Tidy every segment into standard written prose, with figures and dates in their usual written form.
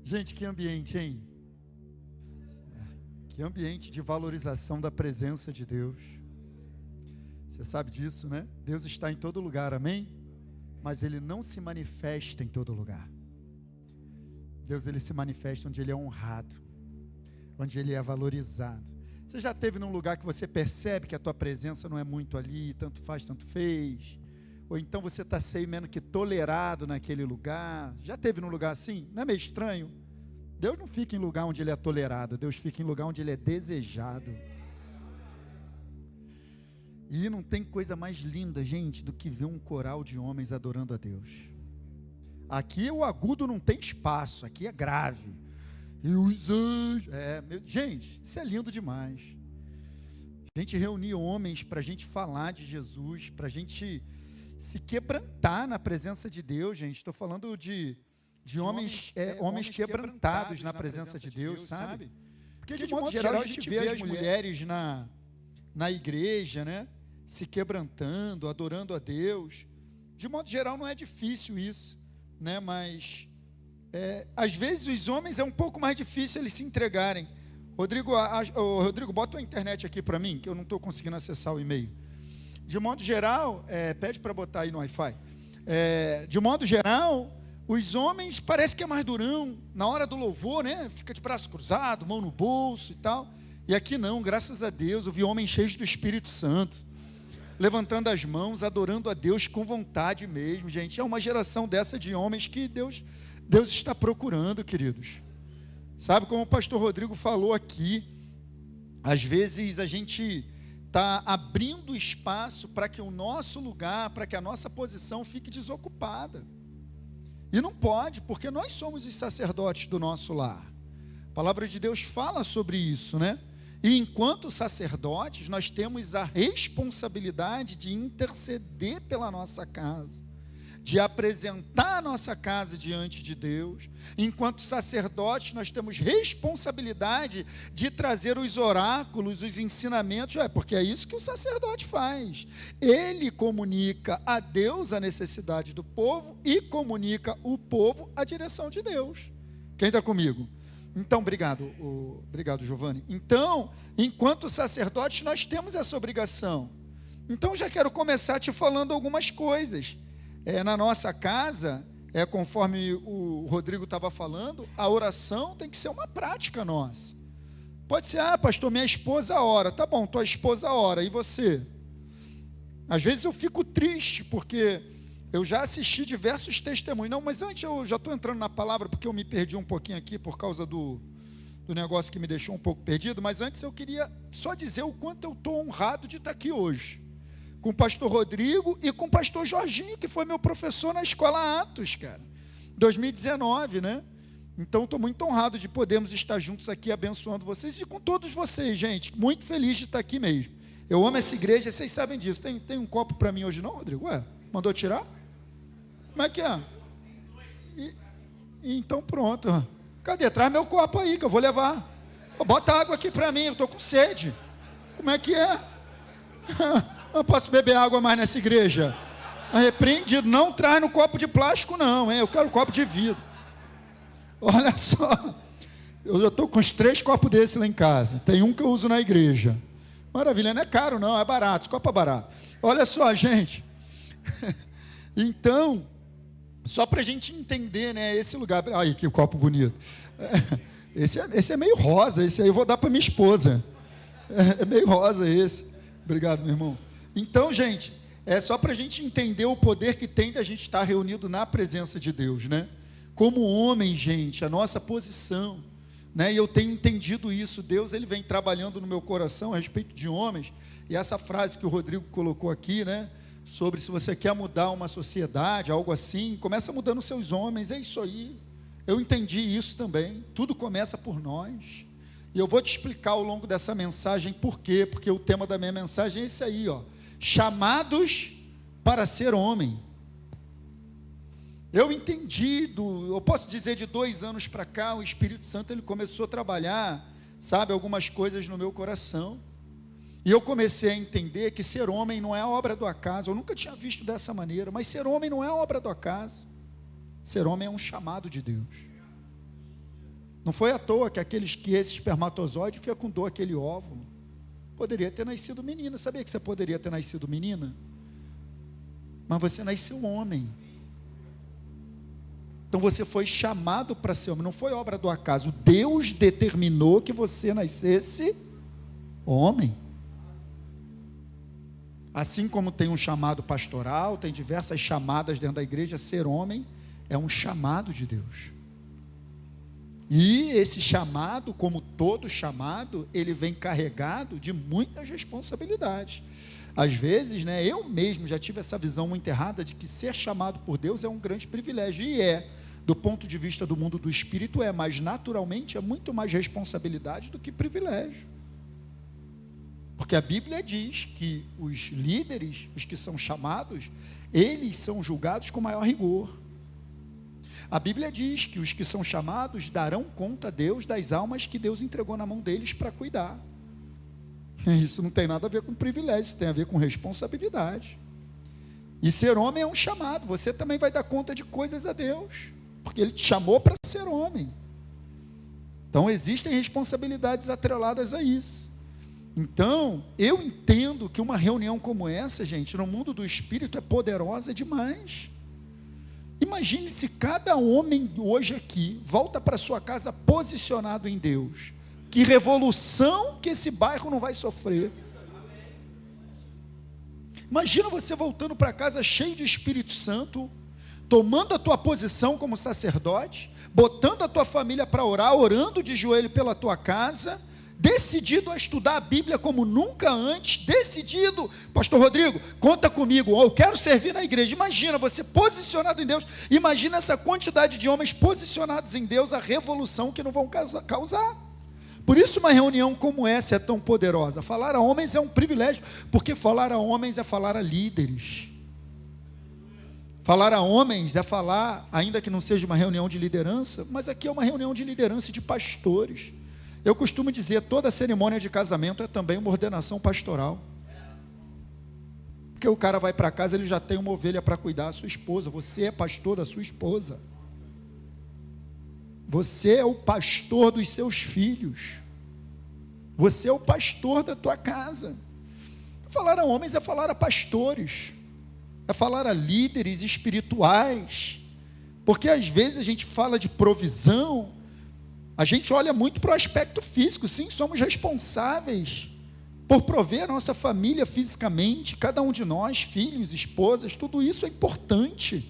Gente, que ambiente, hein? Que ambiente de valorização da presença de Deus. Você sabe disso, né? Deus está em todo lugar, amém? Mas Ele não se manifesta em todo lugar. Deus, Ele se manifesta onde Ele é honrado, onde Ele é valorizado. Você já esteve num lugar que você percebe que a tua presença não é muito ali, tanto faz, tanto fez? Ou então você está sendo menos que tolerado naquele lugar? Já esteve num lugar assim? Não é meio estranho? Deus não fica em lugar onde Ele é tolerado, Deus fica em lugar onde Ele é desejado. E não tem coisa mais linda, gente, do que ver um coral de homens adorando a Deus. Aqui o agudo não tem espaço, aqui é grave. E os anjos, gente, isso é lindo demais. A gente reunir homens para a gente falar de Jesus, para a gente se quebrantar na presença de Deus, gente. Estou falando de homens quebrantados na presença de Deus, sabe? Porque de modo geral a gente vê as mulheres na igreja, né? Se quebrantando, adorando a Deus. De modo geral não é difícil isso, né? Mas às vezes os homens é um pouco mais difícil eles se entregarem. Rodrigo, bota a internet aqui para mim, que eu não estou conseguindo acessar o e-mail. De modo geral, pede para botar aí no Wi-Fi. De modo geral, os homens parece que é mais durão, na hora do louvor, né? Fica de braço cruzado, mão no bolso e tal. E aqui não, graças a Deus, eu vi homens cheios do Espírito Santo, levantando as mãos, adorando a Deus com vontade mesmo, gente. É uma geração dessa de homens que Deus está procurando, queridos. Sabe, como o pastor Rodrigo falou aqui, às vezes a gente está abrindo espaço para que o nosso lugar, para que a nossa posição fique desocupada. E não pode, porque nós somos os sacerdotes do nosso lar. A palavra de Deus fala sobre isso, né? E enquanto sacerdotes, nós temos a responsabilidade de interceder pela nossa casa, de apresentar a nossa casa diante de Deus. Enquanto sacerdotes, nós temos responsabilidade de trazer os oráculos, os ensinamentos, porque é isso que o sacerdote faz. Ele comunica a Deus a necessidade do povo e comunica o povo a direção de Deus. Quem está comigo? Então, obrigado, Giovanni. Então, enquanto sacerdotes, nós temos essa obrigação. Então, já quero começar te falando algumas coisas. Na nossa casa, conforme o Rodrigo estava falando, a oração tem que ser uma prática nossa. Pode ser, pastor, minha esposa ora. Tá bom, tua esposa ora, e você? Às vezes eu fico triste, porque eu já assisti diversos testemunhos. Não, mas antes eu já estou entrando na palavra, porque eu me perdi um pouquinho aqui, por causa do negócio que me deixou um pouco perdido, mas antes eu queria só dizer o quanto eu estou honrado de estar aqui hoje, com o pastor Rodrigo e com o pastor Jorginho, que foi meu professor na Escola Atos, cara, 2019, né? Então, estou muito honrado de podermos estar juntos aqui, abençoando vocês, e com todos vocês, gente, muito feliz de estar aqui mesmo. Eu amo essa igreja, vocês sabem disso. Tem um copo para mim hoje não, Rodrigo? Mandou tirar? Como é que é? Então, pronto. Cadê? Traz meu copo aí, que eu vou levar. Bota água aqui para mim, eu estou com sede. Como é que é? Não posso beber água mais nessa igreja. Repreendido. Não traz no copo de plástico, não, hein? Eu quero copo de vidro. Olha só. Eu já estou com uns 3 copos desses lá em casa. Tem um que eu uso na igreja. Maravilha, não é caro, não, é barato. Esse copo é barato. Olha só, gente. Então, só para a gente entender, né? Esse lugar. Ai, que copo bonito. Esse é meio rosa. Esse aí eu vou dar para minha esposa. É meio rosa esse. Obrigado, meu irmão. Então, gente, é só para a gente entender o poder que tem da gente estar reunido na presença de Deus, né? Como homem, gente, a nossa posição, né? E eu tenho entendido isso. Deus, ele vem trabalhando no meu coração a respeito de homens. E essa frase que o Rodrigo colocou aqui, né? Sobre se você quer mudar uma sociedade, algo assim, começa mudando os seus homens. É isso aí. Eu entendi isso também. Tudo começa por nós. E eu vou te explicar ao longo dessa mensagem por quê. Porque o tema da minha mensagem é esse aí, ó. Chamados para ser homem. Eu entendi, eu posso dizer de 2 anos para cá, o Espírito Santo ele começou a trabalhar, sabe, algumas coisas no meu coração. E eu comecei a entender que ser homem não é a obra do acaso. Eu nunca tinha visto dessa maneira, mas ser homem não é a obra do acaso. Ser homem é um chamado de Deus. Não foi à toa que esse espermatozoide fecundou aquele óvulo. Poderia ter nascido menina. Sabia que você poderia ter nascido menina? Mas você nasceu homem. Então você foi chamado para ser homem. Não foi obra do acaso. Deus determinou que você nascesse homem. Assim como tem um chamado pastoral, tem diversas chamadas dentro da igreja, ser homem é um chamado de Deus. E esse chamado, como todo chamado, ele vem carregado de muitas responsabilidades. Às vezes, eu mesmo já tive essa visão muito errada de que ser chamado por Deus é um grande privilégio. E do ponto de vista do mundo do espírito mas naturalmente é muito mais responsabilidade do que privilégio. Porque a Bíblia diz que os líderes, os que são chamados, eles são julgados com maior rigor. A Bíblia diz que os que são chamados darão conta a Deus das almas que Deus entregou na mão deles para cuidar. Isso não tem nada a ver com privilégio, isso tem a ver com responsabilidade. E ser homem é um chamado, você também vai dar conta de coisas a Deus, porque Ele te chamou para ser homem. Então existem responsabilidades atreladas a isso. Então, eu entendo que uma reunião como essa, gente, no mundo do espírito é poderosa demais. Imagine se cada homem hoje aqui volta para sua casa posicionado em Deus. Que revolução que esse bairro não vai sofrer. Imagina você voltando para casa cheio de Espírito Santo, tomando a tua posição como sacerdote, botando a tua família para orar, orando de joelho pela tua casa, decidido a estudar a Bíblia como nunca antes, decidido, pastor Rodrigo, conta comigo, eu quero servir na igreja. Imagina você posicionado em Deus, imagina essa quantidade de homens posicionados em Deus, a revolução que não vão causar. Por isso uma reunião como essa é tão poderosa. Falar a homens é um privilégio, porque falar a homens é falar a líderes. Falar a homens é falar, ainda que não seja uma reunião de liderança, mas aqui é uma reunião de liderança e de pastores. Eu costumo dizer, toda cerimônia de casamento é também uma ordenação pastoral. Porque o cara vai para casa, ele já tem uma ovelha para cuidar, a sua esposa. Você é pastor da sua esposa. Você é o pastor dos seus filhos. Você é o pastor da tua casa. Falar a homens é falar a pastores. É falar a líderes espirituais. Porque às vezes a gente fala de provisão, a gente olha muito para o aspecto físico. Sim, somos responsáveis por prover a nossa família fisicamente, cada um de nós, filhos, esposas, tudo isso é importante.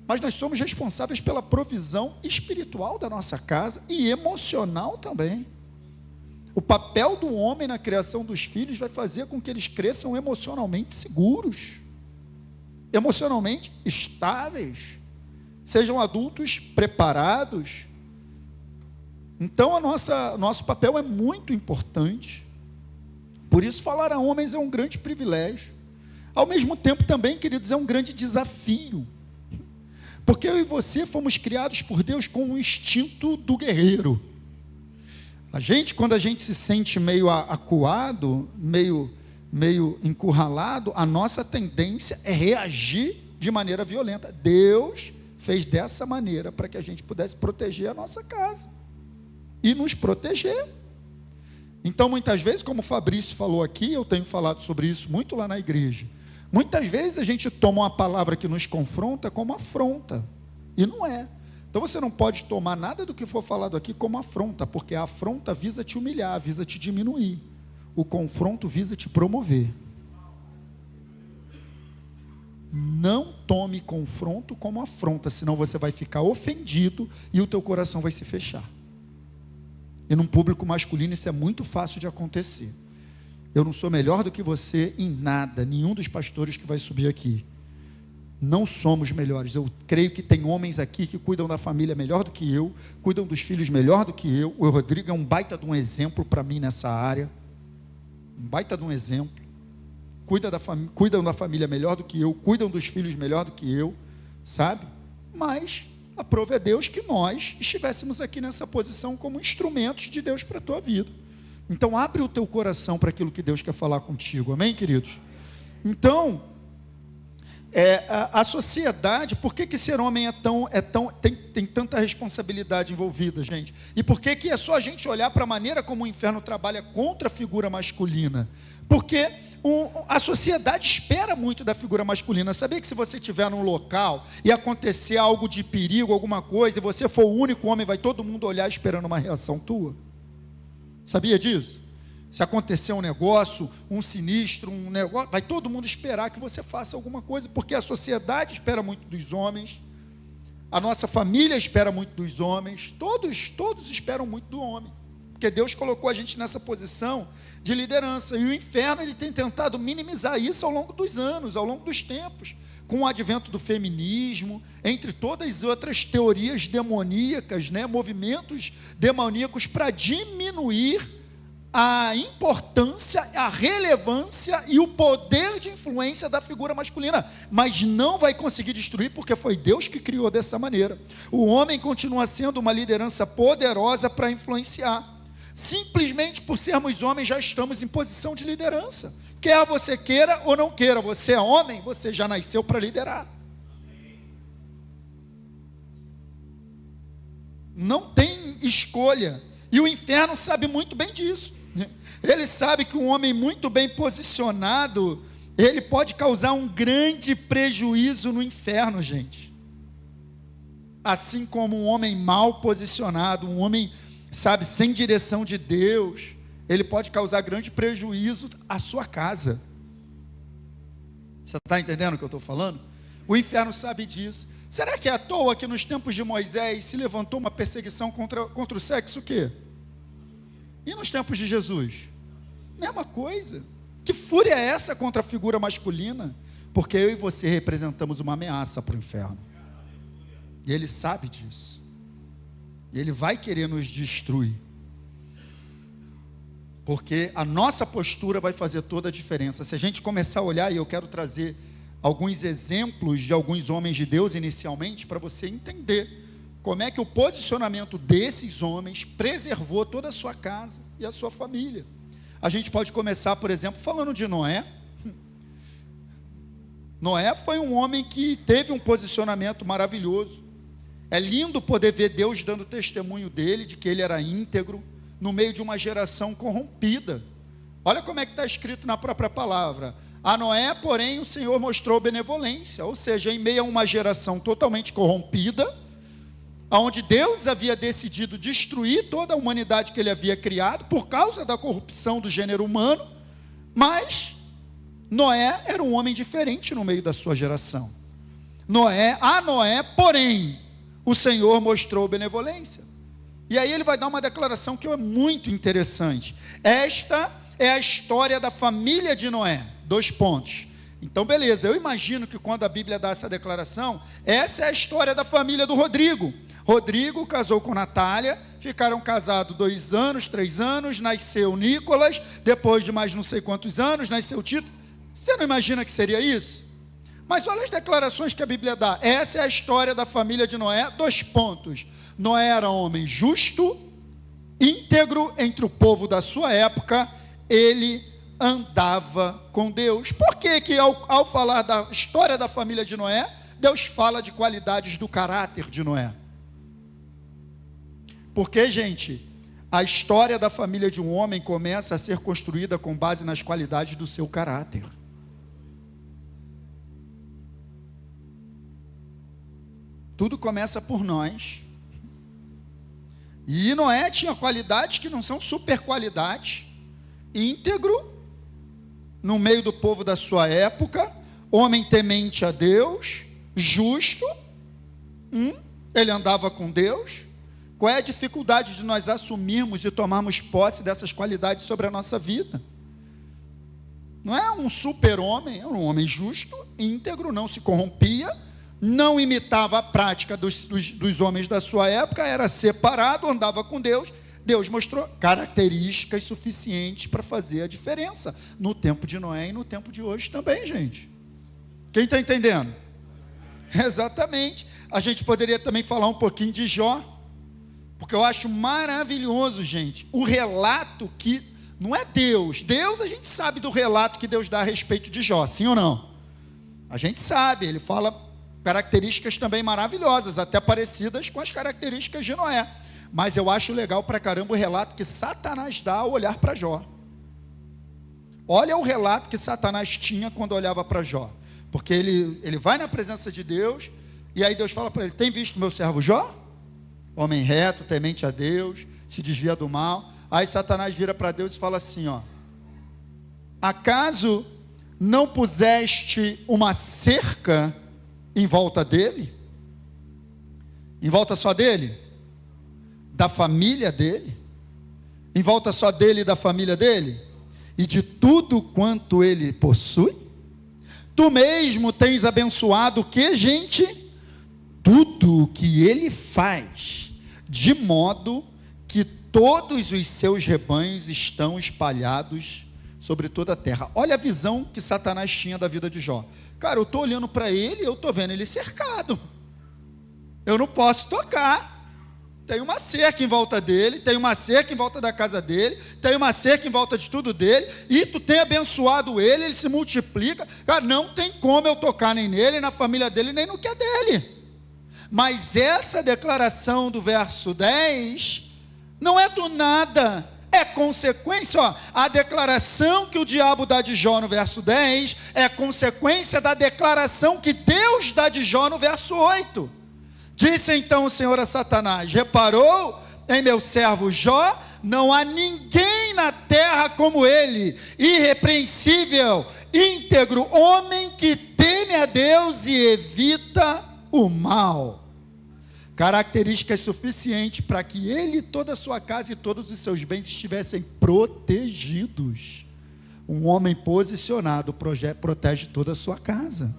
Mas nós somos responsáveis pela provisão espiritual da nossa casa e emocional também. O papel do homem na criação dos filhos vai fazer com que eles cresçam emocionalmente seguros, emocionalmente estáveis, sejam adultos preparados. Então nosso papel é muito importante. Por isso falar a homens é um grande privilégio. Ao mesmo tempo também, queridos, é um grande desafio. Porque eu e você fomos criados por Deus com o instinto do guerreiro. Quando a gente se sente meio acuado, meio encurralado, a nossa tendência é reagir de maneira violenta. Deus fez dessa maneira para que a gente pudesse proteger a nossa casa e nos proteger. Então, muitas vezes, como o Fabrício falou aqui, eu tenho falado sobre isso muito lá na igreja, muitas vezes a gente toma uma palavra que nos confronta como afronta, e não é. Então você não pode tomar nada do que for falado aqui como afronta, porque a afronta visa te humilhar, visa te diminuir, o confronto visa te promover. Não tome confronto como afronta, senão você vai ficar ofendido e o teu coração vai se fechar. E num público masculino isso é muito fácil de acontecer. Eu não sou melhor do que você em nada, nenhum dos pastores que vai subir aqui. Não somos melhores. Eu creio que tem homens aqui que cuidam da família melhor do que eu, cuidam dos filhos melhor do que eu. O Rodrigo é um baita de um exemplo para mim nessa área. Um baita de um exemplo. Cuidam da família melhor do que eu, cuidam dos filhos melhor do que eu, sabe? Mas aprove a Deus que nós estivéssemos aqui nessa posição como instrumentos de Deus para a tua vida. Então abre o teu coração para aquilo que Deus quer falar contigo, amém, queridos? Então, A sociedade, por que ser homem tem tanta responsabilidade envolvida, gente? E por que é só a gente olhar para a maneira como o inferno trabalha contra a figura masculina? Porque a sociedade espera muito da figura masculina. Sabia que se você estiver num local e acontecer algo de perigo, alguma coisa, e você for o único homem, vai todo mundo olhar esperando uma reação tua? Sabia disso? Se acontecer um negócio, um sinistro, um negócio, vai todo mundo esperar que você faça alguma coisa, porque a sociedade espera muito dos homens, a nossa família espera muito dos homens, todos esperam muito do homem, porque Deus colocou a gente nessa posição de liderança, e o inferno ele tem tentado minimizar isso ao longo dos anos, ao longo dos tempos, com o advento do feminismo, entre todas as outras teorias demoníacas, movimentos demoníacos para diminuir a importância, a relevância e o poder de influência da figura masculina, mas não vai conseguir destruir, porque foi Deus que criou dessa maneira. O homem continua sendo uma liderança poderosa para influenciar. Simplesmente por sermos homens já estamos em posição de liderança, quer você queira ou não queira. Você é homem, você já nasceu para liderar. Não tem escolha, e o inferno sabe muito bem disso. Ele sabe que um homem muito bem posicionado, ele pode causar um grande prejuízo no inferno, gente. Assim como um homem mal posicionado, um homem, sem direção de Deus, ele pode causar grande prejuízo à sua casa. Você está entendendo o que eu estou falando? O inferno sabe disso. Será que é à toa que nos tempos de Moisés se levantou uma perseguição contra o sexo o quê? E nos tempos de Jesus? Mesma coisa. Que fúria é essa contra a figura masculina? Porque eu e você representamos uma ameaça para o inferno. E ele sabe disso. E ele vai querer nos destruir. Porque a nossa postura vai fazer toda a diferença. Se a gente começar a olhar, e eu quero trazer alguns exemplos de alguns homens de Deus inicialmente, para você entender como é que o posicionamento desses homens preservou toda a sua casa e a sua família. A gente pode começar, por exemplo, falando de Noé. Noé foi um homem que teve um posicionamento maravilhoso. É lindo poder ver Deus dando testemunho dele, de que ele era íntegro, no meio de uma geração corrompida. Olha como é que está escrito na própria palavra. A Noé, porém, o Senhor mostrou benevolência, ou seja, em meio a uma geração totalmente corrompida, onde Deus havia decidido destruir toda a humanidade que ele havia criado, por causa da corrupção do gênero humano, mas Noé era um homem diferente no meio da sua geração. A Noé, porém, o Senhor mostrou benevolência. E aí ele vai dar uma declaração que é muito interessante. Esta é a história da família de Noé. 2 pontos. Então, beleza, eu imagino que quando a Bíblia dá essa declaração, essa é a história da família do Rodrigo. Rodrigo casou com Natália, ficaram casados 2 anos, 3 anos, nasceu Nicolas, depois de mais não sei quantos anos, nasceu Tito. Você não imagina que seria isso? Mas olha as declarações que a Bíblia dá. Essa é a história da família de Noé. 2 pontos. Noé era homem justo, íntegro entre o povo da sua época, ele andava com Deus. Por que ao falar da história da família de Noé, Deus fala de qualidades do caráter de Noé? Porque, gente, a história da família de um homem começa a ser construída com base nas qualidades do seu caráter. Tudo começa por nós. E Noé tinha qualidades que não são super qualidades. Íntegro, no meio do povo da sua época, homem temente a Deus, justo, ele andava com Deus. Qual é a dificuldade de nós assumirmos e tomarmos posse dessas qualidades sobre a nossa vida? Não é um super-homem, é um homem justo, íntegro, não se corrompia, não imitava a prática dos homens da sua época, era separado, andava com Deus. Deus mostrou características suficientes para fazer a diferença no tempo de Noé e no tempo de hoje também, gente. Quem está entendendo? Exatamente. A gente poderia também falar um pouquinho de Jó, porque eu acho maravilhoso, gente, o relato que não é Deus. Deus, a gente sabe do relato que Deus dá a respeito de Jó, sim ou não? A gente sabe, ele fala características também maravilhosas, até parecidas com as características de Noé. Mas eu acho legal pra caramba o relato que Satanás dá ao olhar para Jó. Olha o relato que Satanás tinha quando olhava para Jó. Porque ele vai na presença de Deus, e aí Deus fala para ele: tem visto meu servo Jó? Homem reto, temente a Deus, se desvia do mal. Aí Satanás vira para Deus e fala assim, ó: acaso não puseste uma cerca em volta dele? Em volta só dele? Da família dele? Em volta só dele e da família dele? E de tudo quanto ele possui? Tu mesmo tens abençoado o que, gente? Tudo o que ele faz, de modo que todos os seus rebanhos estão espalhados sobre toda a terra. Olha a visão que Satanás tinha da vida de Jó. Cara, eu estou olhando para ele e eu estou vendo ele cercado. Eu não posso tocar. Tem uma cerca em volta dele, tem uma cerca em volta da casa dele, tem uma cerca em volta de tudo dele, e tu tem abençoado ele, ele se multiplica. Cara, não tem como eu tocar nem nele, nem na família dele, nem no que é dele. Mas essa declaração do verso 10 não é do nada, é consequência. Ó, a declaração que o diabo dá de Jó no verso 10 é consequência da declaração que Deus dá de Jó no verso 8. Disse então o Senhor a Satanás: reparou em meu servo Jó? Não há ninguém na terra como ele, irrepreensível, íntegro, homem que teme a Deus e evita o mal. Características suficientes para que ele, toda a sua casa e todos os seus bens estivessem protegidos. Um homem posicionado protege toda a sua casa.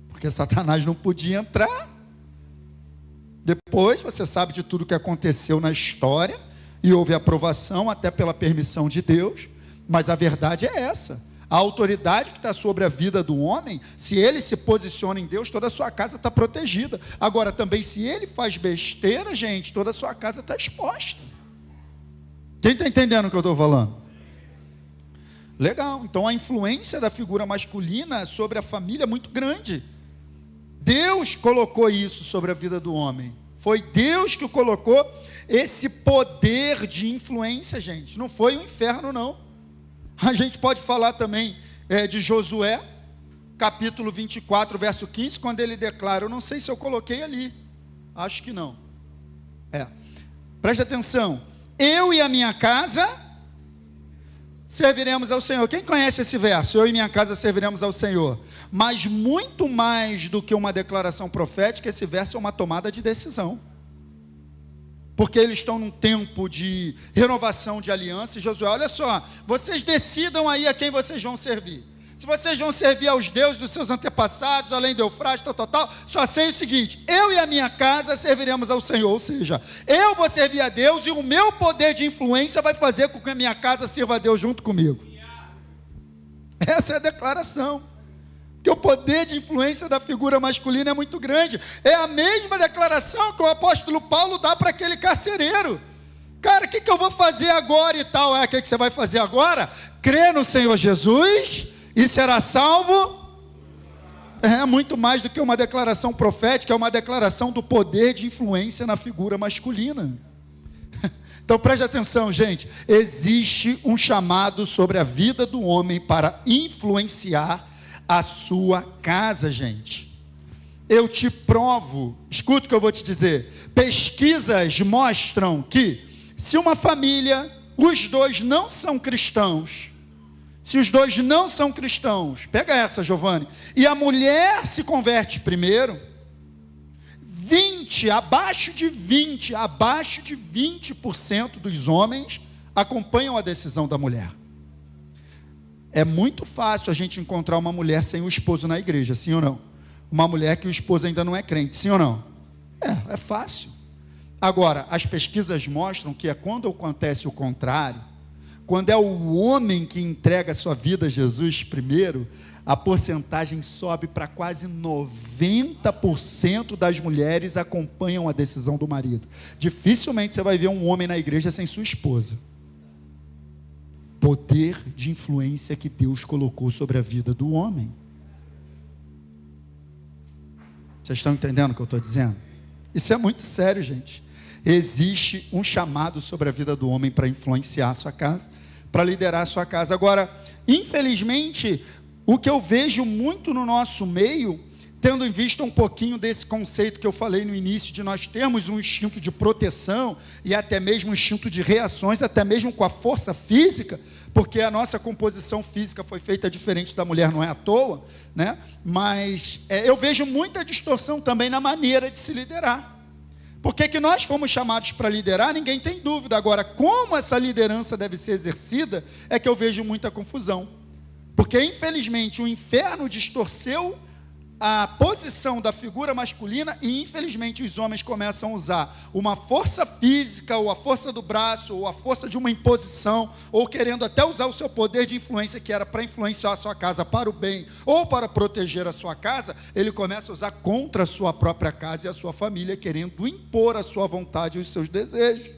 Porque Satanás não podia entrar. Depois você sabe de tudo que aconteceu na história, e houve aprovação até pela permissão de Deus, mas a verdade é essa: a autoridade que está sobre a vida do homem, se ele se posiciona em Deus, toda a sua casa está protegida. Agora também, se ele faz besteira, gente, toda a sua casa está exposta. Quem está entendendo o que eu estou falando? Legal. Então a influência da figura masculina sobre a família é muito grande. Deus colocou isso sobre a vida do homem. Foi Deus que colocou esse poder de influência, gente. Não foi o inferno, não. A gente pode falar também de Josué, capítulo 24, verso 15, quando ele declara, eu não sei se eu coloquei ali, acho que não. Preste atenção: eu e a minha casa serviremos ao Senhor. Quem conhece esse verso? Eu e minha casa serviremos ao Senhor. Mas muito mais do que uma declaração profética, esse verso é uma tomada de decisão. Porque eles estão num tempo de renovação de aliança. E Josué, olha só, vocês decidam aí a quem vocês vão servir. Se vocês vão servir aos deuses dos seus antepassados, além do Eufrates, tal, só sei o seguinte: eu e a minha casa serviremos ao Senhor. Ou seja, eu vou servir a Deus e o meu poder de influência vai fazer com que a minha casa sirva a Deus junto comigo. Essa é a declaração. Porque o poder de influência da figura masculina é muito grande. É a mesma declaração que o apóstolo Paulo dá para aquele carcereiro. Cara, o que eu vou fazer agora e tal? O que você vai fazer agora? Crê no Senhor Jesus e será salvo. É muito mais do que uma declaração profética, é uma declaração do poder de influência na figura masculina. Então preste atenção, gente. Existe um chamado sobre a vida do homem para influenciar a sua casa, gente. Eu te provo, escuta o que eu vou te dizer. Pesquisas mostram que se uma família, os dois não são cristãos, se os dois não são cristãos, pega essa, Giovanni, e a mulher se converte primeiro, abaixo de 20% dos homens acompanham a decisão da mulher. É muito fácil a gente encontrar uma mulher sem o esposo na igreja, sim ou não? Uma mulher que o esposo ainda não é crente, sim ou não? É fácil. Agora, as pesquisas mostram que é quando acontece o contrário, quando é o homem que entrega a sua vida a Jesus primeiro, a porcentagem sobe para quase 90% das mulheres acompanham a decisão do marido. Dificilmente você vai ver um homem na igreja sem sua esposa. poder de influência que Deus colocou sobre a vida do homem. Vocês estão entendendo o que eu estou dizendo? Isso é muito sério, gente. Existe um chamado sobre a vida do homem para influenciar a sua casa, para liderar a sua casa. Agora, infelizmente, o que eu vejo muito no nosso meio, tendo em vista um pouquinho desse conceito que eu falei no início, de nós termos um instinto de proteção, e até mesmo um instinto de reações, até mesmo com a força física, porque a nossa composição física foi feita diferente da mulher, não é à toa, né? Mas eu vejo muita distorção também na maneira de se liderar. Porque que nós fomos chamados para liderar, ninguém tem dúvida. Agora, como essa liderança deve ser exercida, é que eu vejo muita confusão. Porque, infelizmente, o inferno distorceu a posição da figura masculina e, infelizmente, os homens começam a usar uma força física, ou a força do braço, ou a força de uma imposição, ou querendo até usar o seu poder de influência, que era para influenciar a sua casa para o bem, ou para proteger a sua casa, ele começa a usar contra a sua própria casa e a sua família, querendo impor a sua vontade e os seus desejos.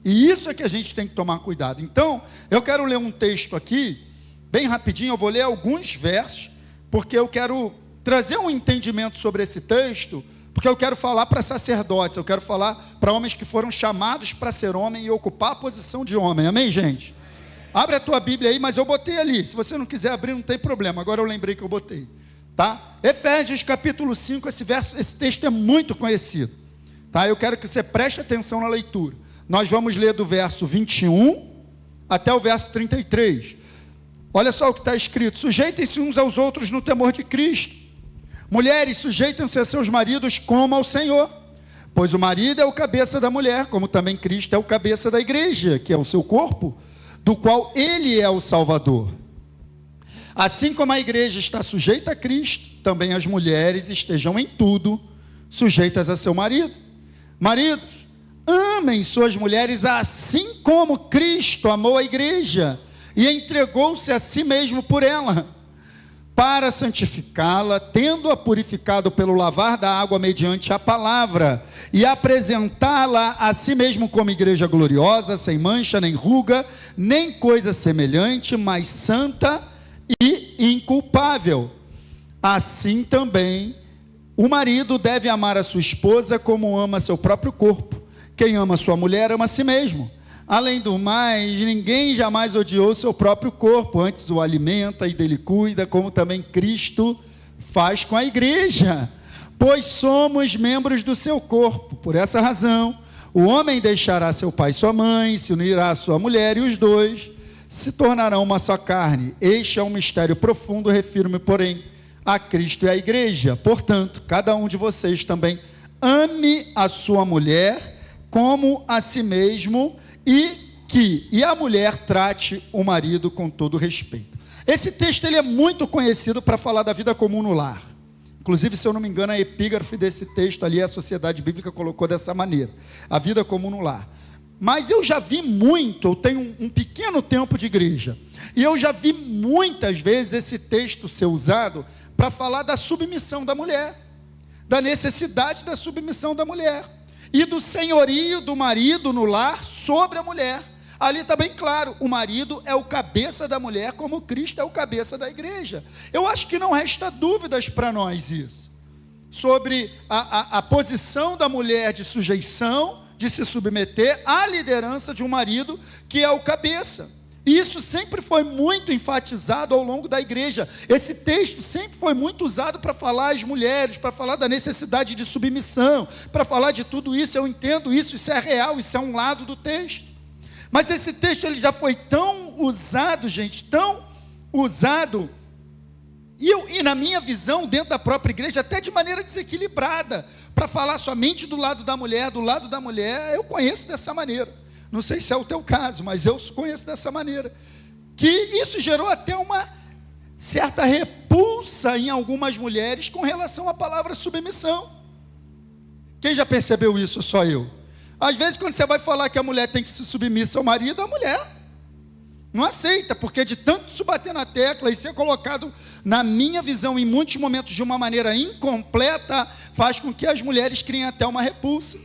E isso é que a gente tem que tomar cuidado. Então, eu quero ler um texto aqui, bem rapidinho, eu vou ler alguns versos, porque eu quero trazer um entendimento sobre esse texto, porque eu quero falar para sacerdotes, eu quero falar para homens que foram chamados para ser homem e ocupar a posição de homem, amém, gente? Abre a tua Bíblia aí, mas eu botei ali, se você não quiser abrir não tem problema, agora eu lembrei que eu botei, tá? Efésios capítulo 5, esse texto é muito conhecido, tá? Eu quero que você preste atenção na leitura, nós vamos ler do verso 21 até o verso 33, olha só o que está escrito: sujeitem-se uns aos outros no temor de Cristo. Mulheres, sujeitem-se a seus maridos como ao Senhor, pois o marido é o cabeça da mulher, como também Cristo é o cabeça da igreja, que é o seu corpo, do qual ele é o Salvador. Assim como a igreja está sujeita a Cristo, também as mulheres estejam em tudo sujeitas a seu marido. Maridos, amem suas mulheres assim como Cristo amou a igreja e entregou-se a si mesmo por ela, para santificá-la, tendo-a purificado pelo lavar da água mediante a palavra, e apresentá-la a si mesmo como igreja gloriosa, sem mancha, nem ruga, nem coisa semelhante, mas santa e inculpável. Assim também, o marido deve amar a sua esposa como ama seu próprio corpo. Quem ama sua mulher, ama a si mesmo. Além do mais, ninguém jamais odiou seu próprio corpo, antes o alimenta e dele cuida, como também Cristo faz com a igreja, pois somos membros do seu corpo. Por essa razão, o homem deixará seu pai e sua mãe, se unirá à sua mulher, e os dois se tornarão uma só carne. Este é um mistério profundo, refiro-me, porém, a Cristo e à igreja. Portanto, cada um de vocês também ame a sua mulher como a si mesmo, e a mulher trate o marido com todo respeito. Esse texto ele é muito conhecido para falar da vida comum no lar. Inclusive, se eu não me engano, a epígrafe desse texto ali, a Sociedade Bíblica colocou dessa maneira: a vida comum no lar. Mas eu já vi muito, eu tenho um pequeno tempo de igreja, e eu já vi muitas vezes esse texto ser usado para falar da submissão da mulher, da necessidade da submissão da mulher, e do senhorio do marido no lar sobre a mulher. Ali está bem claro, o marido é o cabeça da mulher, como Cristo é o cabeça da igreja. Eu acho que não resta dúvidas para nós isso, sobre a posição da mulher de sujeição, de se submeter à liderança de um marido que é o cabeça. Isso sempre foi muito enfatizado ao longo da igreja. Esse texto sempre foi muito usado para falar às mulheres, para falar da necessidade de submissão, para falar de tudo isso. Eu entendo isso, isso é real, isso é um lado do texto. Mas esse texto ele já foi tão usado, gente, tão usado, e na minha visão, dentro da própria igreja, até de maneira desequilibrada, para falar somente do lado da mulher, eu conheço dessa maneira. Não sei se é o teu caso, mas eu conheço dessa maneira, que isso gerou até uma certa repulsa em algumas mulheres com relação à palavra submissão. Quem já percebeu isso? Só eu. Às vezes, quando você vai falar que a mulher tem que se submissa ao marido, a mulher não aceita, porque de tanto se bater na tecla e ser colocado, na minha visão, em muitos momentos de uma maneira incompleta, faz com que as mulheres criem até uma repulsa.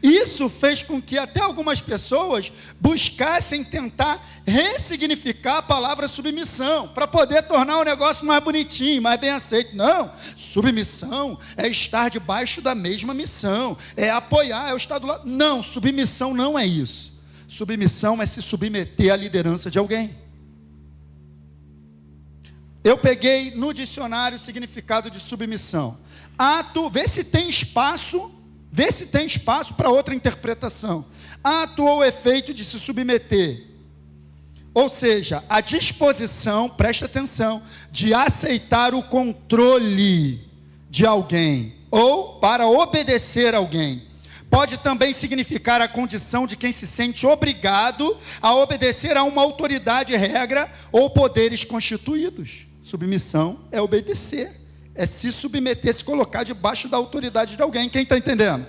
Isso fez com que até algumas pessoas buscassem tentar ressignificar a palavra submissão, para poder tornar o negócio mais bonitinho, mais bem aceito. Não, submissão é estar debaixo da mesma missão, é apoiar, é o estar do lado. Não, submissão não é isso. Submissão é se submeter à liderança de alguém. Eu peguei no dicionário o significado de submissão. Ato, vê se tem espaço para outra interpretação. Ato ou efeito de se submeter. Ou seja, a disposição, presta atenção, de aceitar o controle de alguém, ou para obedecer a alguém. Pode também significar a condição de quem se sente obrigado a obedecer a uma autoridade, regra ou poderes constituídos. Submissão é obedecer, é se submeter, se colocar debaixo da autoridade de alguém. Quem está entendendo?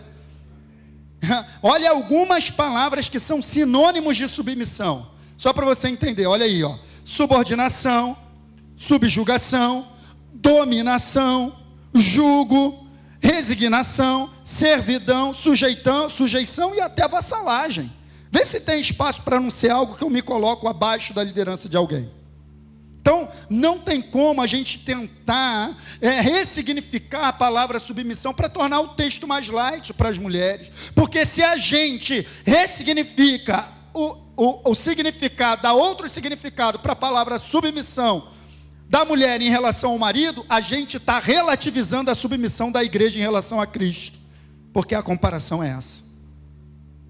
Olha algumas palavras que são sinônimos de submissão, só para você entender. Olha aí, ó: subordinação, subjugação, dominação, jugo, resignação, servidão, sujeição e até vassalagem. Vê se tem espaço para não ser algo que eu me coloco abaixo da liderança de alguém. Então, não tem como a gente tentar ressignificar a palavra submissão para tornar o texto mais light para as mulheres. Porque se a gente ressignifica o significado, dá outro significado para a palavra submissão da mulher em relação ao marido, a gente está relativizando a submissão da igreja em relação a Cristo. Porque a comparação é essa.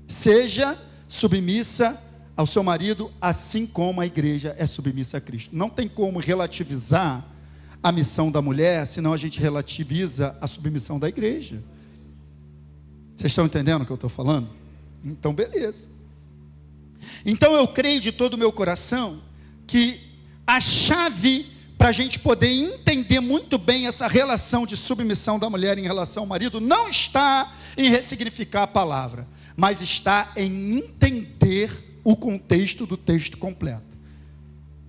Seja submissa ao seu marido, assim como a igreja é submissa a Cristo. Não tem como relativizar a missão da mulher, senão a gente relativiza a submissão da igreja. Vocês estão entendendo o que eu estou falando? Então, beleza. Então, eu creio de todo o meu coração que a chave para a gente poder entender muito bem essa relação de submissão da mulher em relação ao marido não está em ressignificar a palavra, mas está em entender o contexto do texto completo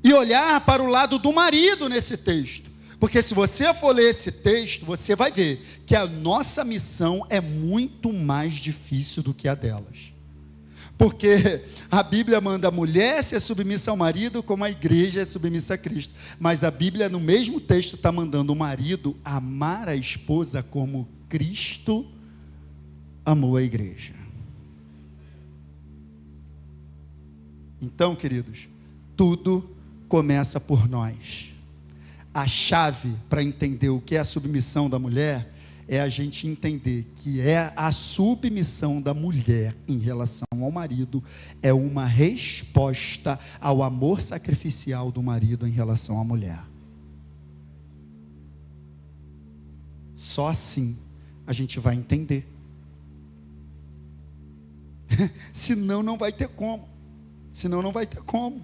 e olhar para o lado do marido nesse texto, porque se você for ler esse texto, você vai ver que a nossa missão é muito mais difícil do que a delas, porque a Bíblia manda a mulher ser submissa ao marido como a igreja é submissa a Cristo, mas a Bíblia no mesmo texto está mandando o marido amar a esposa como Cristo amou a igreja. Então, queridos, tudo começa por nós. A chave para entender o que é a submissão da mulher é a gente entender que é a submissão da mulher em relação ao marido é uma resposta ao amor sacrificial do marido em relação à mulher. Só assim a gente vai entender. Senão não vai ter como. Senão não vai ter como.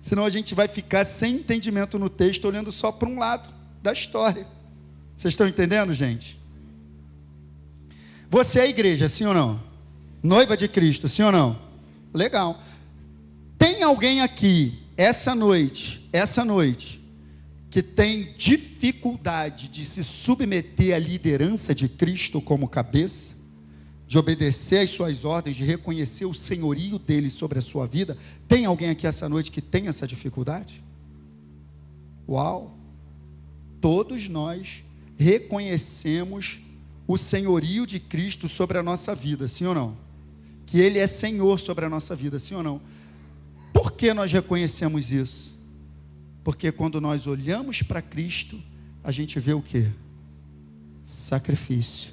Senão a gente vai ficar sem entendimento no texto, olhando só para um lado da história. Vocês estão entendendo, gente? Você é a igreja, sim ou não? Noiva de Cristo, sim ou não? Legal. Tem alguém aqui, essa noite, que tem dificuldade de se submeter à liderança de Cristo como cabeça? De obedecer às suas ordens, de reconhecer o senhorio dele sobre a sua vida? Tem alguém aqui essa noite que tem essa dificuldade? Uau! Todos nós reconhecemos o senhorio de Cristo sobre a nossa vida, sim ou não? Que ele é Senhor sobre a nossa vida, sim ou não? Por que nós reconhecemos isso? Porque quando nós olhamos para Cristo, a gente vê o quê? Sacrifício,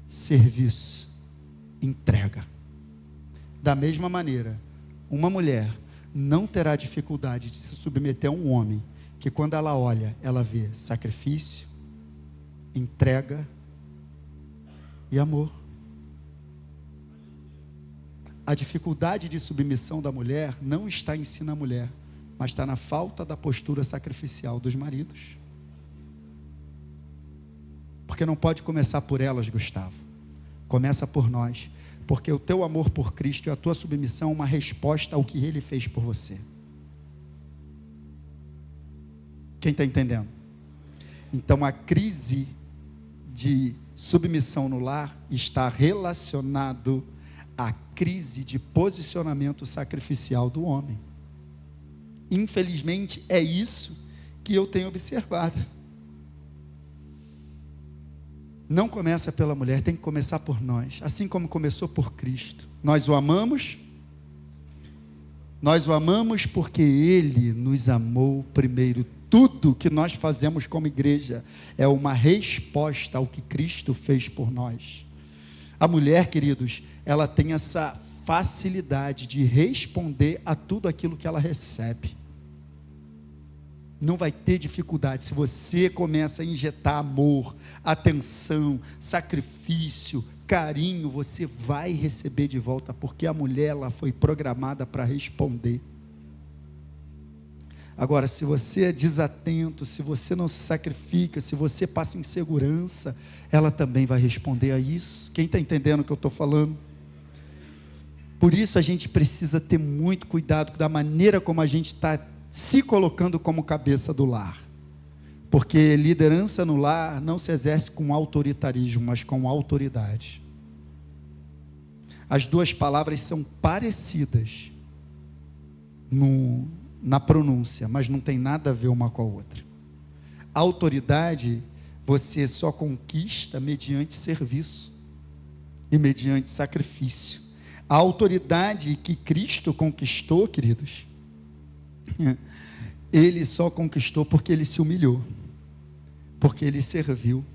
serviço, entrega. Da mesma maneira, uma mulher não terá dificuldade de se submeter a um homem que quando ela olha, ela vê sacrifício, entrega e amor. A dificuldade de submissão da mulher não está em si na mulher, mas está na falta da postura sacrificial dos maridos. Porque não pode começar por elas, Gustavo. Começa por nós. Porque o teu amor por Cristo e a tua submissão é uma resposta ao que Ele fez por você. Quem está entendendo? Então a crise de submissão no lar está relacionado à crise de posicionamento sacrificial do homem. Infelizmente, é isso que eu tenho observado. Não começa pela mulher, tem que começar por nós, assim como começou por Cristo. Nós o amamos porque Ele nos amou primeiro. Tudo que nós fazemos como igreja é uma resposta ao que Cristo fez por nós. A mulher, queridos, ela tem essa facilidade de responder a tudo aquilo que ela recebe. Não vai ter dificuldade. Se você começa a injetar amor, atenção, sacrifício, carinho, você vai receber de volta, porque a mulher, ela foi programada para responder. Agora, se você é desatento, se você não se sacrifica, se você passa insegurança, ela também vai responder a isso. Quem está entendendo o que eu estou falando? Por isso a gente precisa ter muito cuidado da maneira como a gente está se colocando como cabeça do lar, porque liderança no lar não se exerce com autoritarismo, mas com autoridade. As duas palavras são parecidas na pronúncia, mas não tem nada a ver uma com a outra. A autoridade você só conquista mediante serviço e mediante sacrifício. A autoridade que Cristo conquistou, queridos, Ele só conquistou porque Ele se humilhou, porque Ele serviu,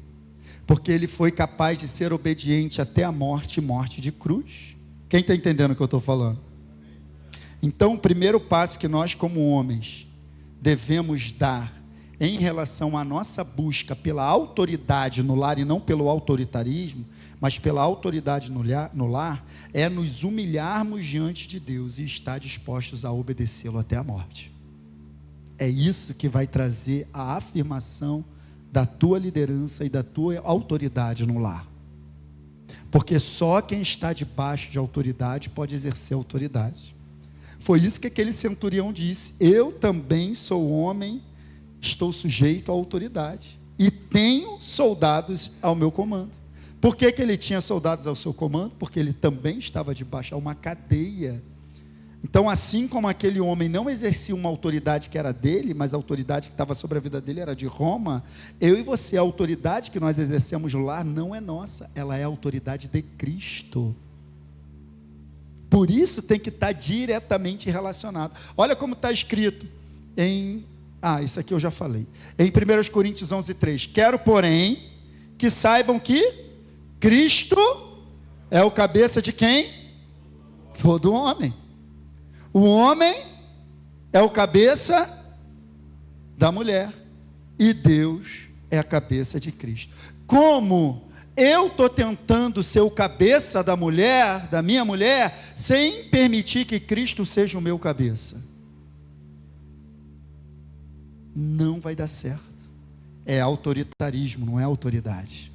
porque Ele foi capaz de ser obediente até a morte, morte de cruz. Quem está entendendo o que eu estou falando? Então, o primeiro passo que nós como homens devemos dar em relação à nossa busca pela autoridade no lar, e não pelo autoritarismo, mas pela autoridade no lar, é nos humilharmos diante de Deus e estar dispostos a obedecê-lo até a morte. É isso que vai trazer a afirmação da tua liderança e da tua autoridade no lar. Porque só quem está debaixo de autoridade pode exercer autoridade. Foi isso que aquele centurião disse: eu também sou homem, estou sujeito à autoridade e tenho soldados ao meu comando. Por que ele tinha soldados ao seu comando? Porque ele também estava debaixo de uma cadeia. Então, assim como aquele homem não exercia uma autoridade que era dele, mas a autoridade que estava sobre a vida dele era de Roma, eu e você, a autoridade que nós exercemos lá não é nossa, ela é a autoridade de Cristo. Por isso tem que estar diretamente relacionado. Olha como está escrito em... isso aqui eu já falei. Em 1 Coríntios 11:3. Quero, porém, que saibam que Cristo é o cabeça de quem? Todo homem. O homem é o cabeça da mulher. E Deus é a cabeça de Cristo. Como eu estou tentando ser o cabeça da mulher, da minha mulher, sem permitir que Cristo seja o meu cabeça? Não vai dar certo. É autoritarismo, não é autoridade.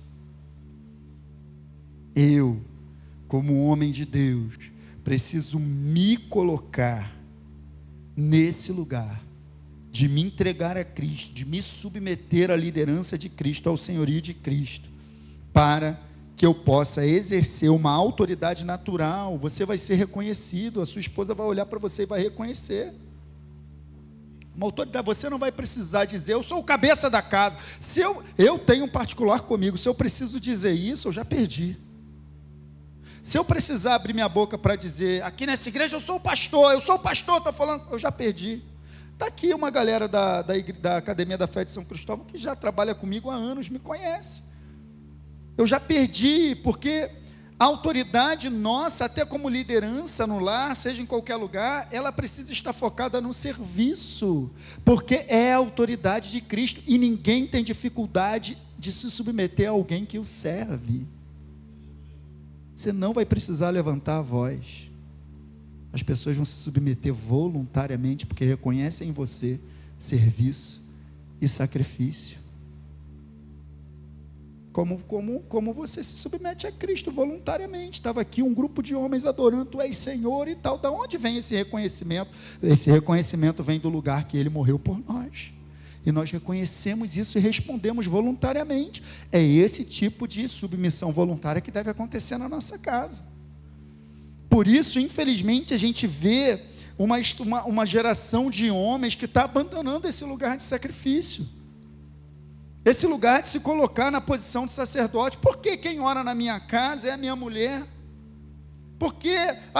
Eu, como homem de Deus, preciso me colocar nesse lugar, de me entregar a Cristo, de me submeter à liderança de Cristo, ao senhorio de Cristo, para que eu possa exercer uma autoridade natural. Você vai ser reconhecido, a sua esposa vai olhar para você e vai reconhecer. Uma autoridade, você não vai precisar dizer, eu sou o cabeça da casa. Se eu tenho um particular comigo, se eu preciso dizer isso, eu já perdi. Se eu precisar abrir minha boca para dizer, aqui nessa igreja eu sou o pastor, estou falando, eu já perdi. Está aqui uma galera da Academia da Fé de São Cristóvão, que já trabalha comigo há anos, me conhece. Eu já perdi, porque a autoridade nossa, até como liderança no lar, seja em qualquer lugar, ela precisa estar focada no serviço, porque é a autoridade de Cristo, e ninguém tem dificuldade de se submeter a alguém que o serve. Você não vai precisar levantar a voz. As pessoas vão se submeter voluntariamente, porque reconhecem em você serviço e sacrifício. Como você se submete a Cristo voluntariamente. Estava aqui um grupo de homens adorando, tu és Senhor e tal. Da onde vem esse reconhecimento? Esse reconhecimento vem do lugar que Ele morreu por nós. E nós reconhecemos isso e respondemos voluntariamente. É esse tipo de submissão voluntária que deve acontecer na nossa casa. Por isso, infelizmente, a gente vê uma geração de homens que está abandonando esse lugar de sacrifício. Esse lugar de se colocar na posição de sacerdote. Por que quem ora na minha casa é a minha mulher? Por que,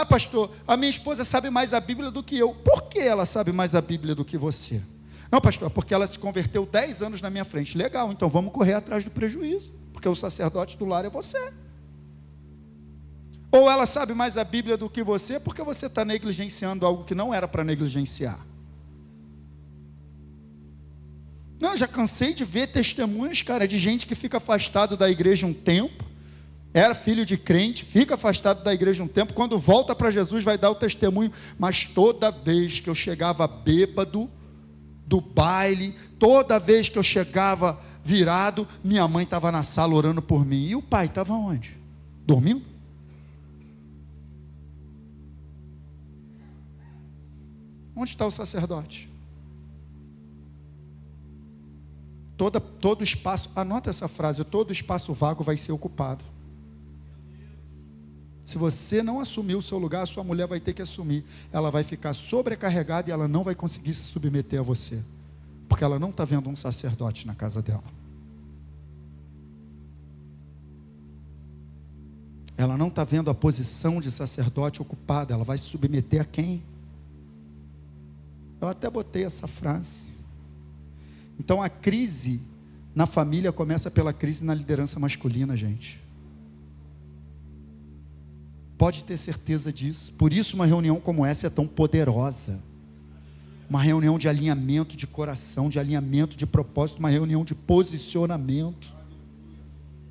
pastor, a minha esposa sabe mais a Bíblia do que eu? Por que ela sabe mais a Bíblia do que você? Não, pastor, porque ela se converteu 10 anos na minha frente. Legal, então vamos correr atrás do prejuízo, porque o sacerdote do lar é você. Ou ela sabe mais a Bíblia do que você, porque você está negligenciando algo que não era para negligenciar. Não, já cansei de ver testemunhos, cara, de gente que fica afastado da igreja um tempo, era filho de crente, fica afastado da igreja um tempo, quando volta para Jesus vai dar o testemunho, mas toda vez que eu chegava bêbado do baile, toda vez que eu chegava virado, minha mãe estava na sala orando por mim, e o pai estava onde? Dormindo? Onde está o sacerdote? Todo espaço, anota essa frase, todo espaço vago vai ser ocupado. Se você não assumir o seu lugar, a sua mulher vai ter que assumir. Ela vai ficar sobrecarregada e ela não vai conseguir se submeter a você. Porque ela não está vendo um sacerdote na casa dela. Ela não está vendo a posição de sacerdote ocupada. Ela vai se submeter a quem? Eu até botei essa frase. Então a crise na família começa pela crise na liderança masculina, gente. Pode ter certeza disso. Por isso uma reunião como essa é tão poderosa. Uma reunião de alinhamento de coração, de alinhamento de propósito, uma reunião de posicionamento.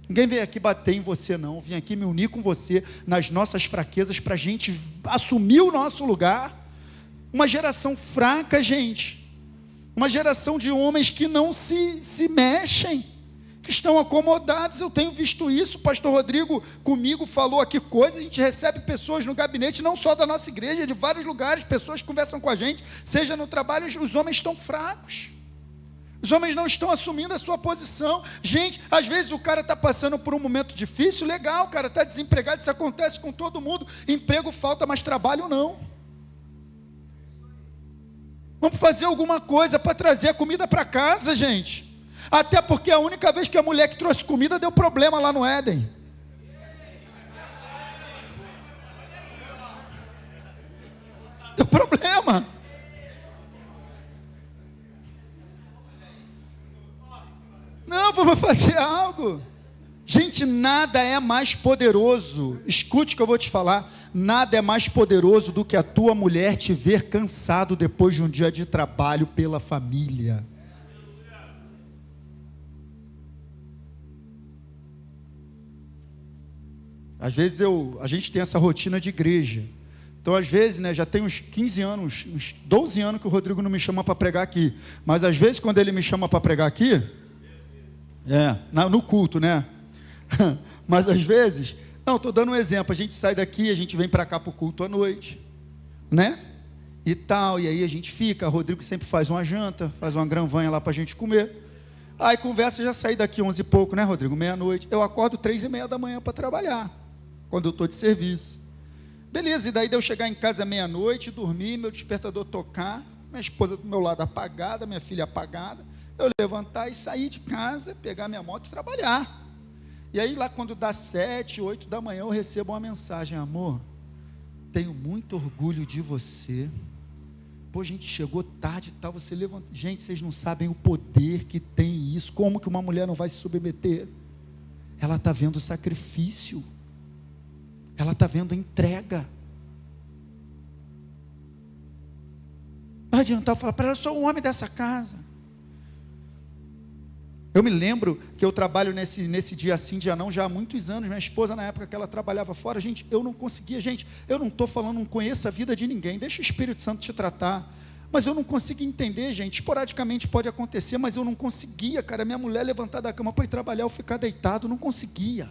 Ninguém veio aqui bater em você não, vim aqui me unir com você nas nossas fraquezas para a gente assumir o nosso lugar. Uma geração fraca, gente. Uma geração de homens que não se mexem, que estão acomodados. Eu tenho visto isso. O pastor Rodrigo comigo falou aqui coisas. A gente recebe pessoas no gabinete, não só da nossa igreja, de vários lugares, pessoas que conversam com a gente, seja no trabalho. Os homens estão fracos, os homens não estão assumindo a sua posição. Gente, às vezes o cara está passando por um momento difícil. Legal, o cara está desempregado, isso acontece com todo mundo, emprego falta, mas trabalho não. Vamos fazer alguma coisa para trazer a comida para casa, gente. Até porque a única vez que a mulher que trouxe comida deu problema lá no Éden. Deu problema. Não, vamos fazer algo. Gente, nada é mais poderoso. Escute o que eu vou te falar. Nada é mais poderoso do que a tua mulher te ver cansado depois de um dia de trabalho pela família. Às vezes a gente tem essa rotina de igreja. Então às vezes, já tem uns 15 anos, uns 12 anos que o Rodrigo não me chama para pregar aqui. Mas às vezes quando ele me chama para pregar aqui, no culto, né? Mas às vezes, não, estou dando um exemplo, a gente sai daqui, a gente vem para cá para o culto à noite, né? E tal, e aí a gente fica, o Rodrigo sempre faz uma janta, faz uma granvanha lá para a gente comer. Aí conversa, já saí daqui 11 e pouco, né, Rodrigo? Meia-noite. Eu acordo 3:30 da manhã para trabalhar, quando eu estou de serviço. Beleza, e daí de eu chegar em casa meia-noite, dormir, meu despertador tocar, minha esposa do meu lado apagada, minha filha apagada, eu levantar e sair de casa, pegar minha moto e trabalhar. E aí lá quando dá 7, 8 da manhã, eu recebo uma mensagem: amor, tenho muito orgulho de você. Pô, gente, chegou tarde e tal, você levantou. Gente, vocês não sabem o poder que tem isso. Como que uma mulher não vai se submeter? Ela está vendo sacrifício. Ela está vendo entrega. Não adianta eu falar para ela: eu sou o homem dessa casa. Eu me lembro que eu trabalho nesse dia sim, dia não, já há muitos anos. Minha esposa, na época que ela trabalhava fora, gente, eu não conseguia, gente, eu não estou falando, não conheço a vida de ninguém, deixa o Espírito Santo te tratar, mas eu não conseguia entender, gente, esporadicamente pode acontecer, mas eu não conseguia, cara, minha mulher levantar da cama para ir trabalhar, eu ficar deitado, não conseguia.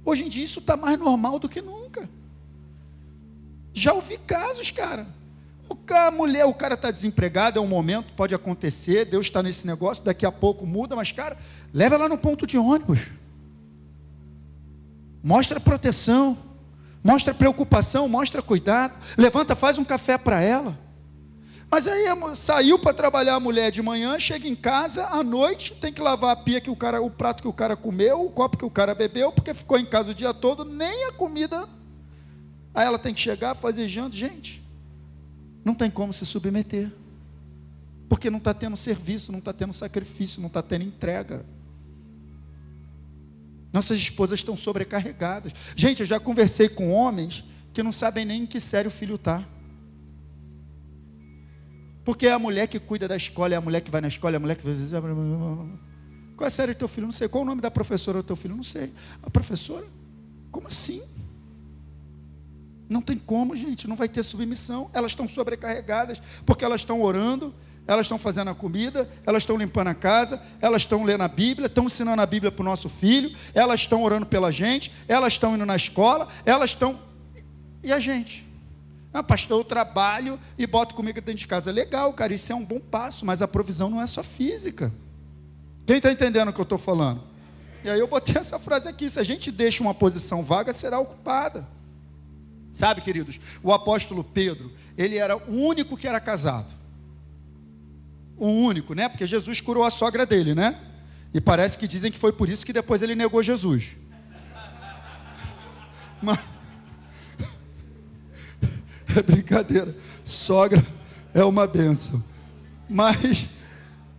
Hoje em dia isso está mais normal do que nunca. Já ouvi casos, cara, O cara está desempregado, é um momento, pode acontecer, Deus está nesse negócio, daqui a pouco muda, mas cara, leva ela no ponto de ônibus. Mostra proteção, mostra preocupação, mostra cuidado, levanta, faz um café para ela. Mas aí saiu para trabalhar a mulher de manhã, chega em casa, à noite, tem que lavar a pia o prato que o cara comeu, o copo que o cara bebeu, porque ficou em casa o dia todo, nem a comida. Aí ela tem que chegar, fazer janta, gente. Não tem como se submeter, porque não está tendo serviço, não está tendo sacrifício, não está tendo entrega. Nossas esposas estão sobrecarregadas. Gente, eu já conversei com homens que não sabem nem em que série o filho está. Porque é a mulher que cuida da escola, é a mulher que vai na escola, é a mulher que... Qual é a série do teu filho? Não sei. Qual o nome da professora do teu filho? Não sei. A professora? Como assim? Não tem como, gente, não vai ter submissão. Elas estão sobrecarregadas, porque elas estão orando, elas estão fazendo a comida, elas estão limpando a casa, elas estão lendo a Bíblia, estão ensinando a Bíblia para o nosso filho, elas estão orando pela gente, elas estão indo na escola, elas estão... E a gente? Ah, pastor, eu trabalho e boto comida dentro de casa. Legal, cara, isso é um bom passo, mas a provisão não é só física. Quem está entendendo o que eu estou falando? E aí eu botei essa frase aqui: se a gente deixa uma posição vaga, será ocupada. Sabe, queridos, o apóstolo Pedro, ele era o único que era casado. O único, né? Porque Jesus curou a sogra dele, né? E parece que dizem que foi por isso que depois ele negou Jesus. Mas... é brincadeira. Sogra é uma bênção. Mas,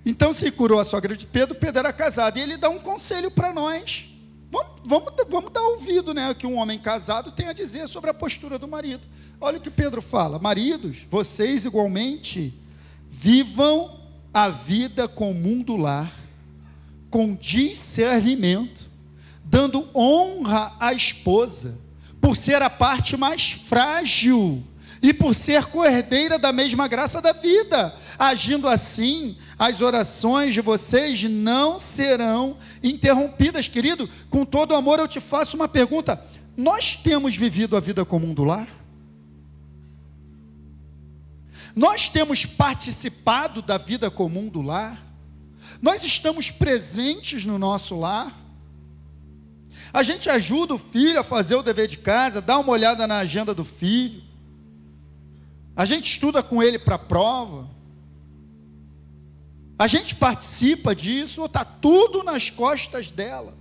então se curou a sogra de Pedro, Pedro era casado. E ele dá um conselho para nós. Vamos dar ouvido, né, que um homem casado tem a dizer sobre a postura do marido. Olha o que Pedro fala: maridos, vocês igualmente vivam a vida comum do lar, com discernimento, dando honra à esposa, por ser a parte mais frágil e por ser coerdeira da mesma graça da vida. Agindo assim, as orações de vocês não serão interrompidas. Querido, com todo amor eu te faço uma pergunta: nós temos vivido a vida comum do lar? Nós temos participado da vida comum do lar? Nós estamos presentes no nosso lar? A gente ajuda o filho a fazer o dever de casa, dá uma olhada na agenda do filho, a gente estuda com ele para a prova, a gente participa disso, ou está tudo nas costas dela?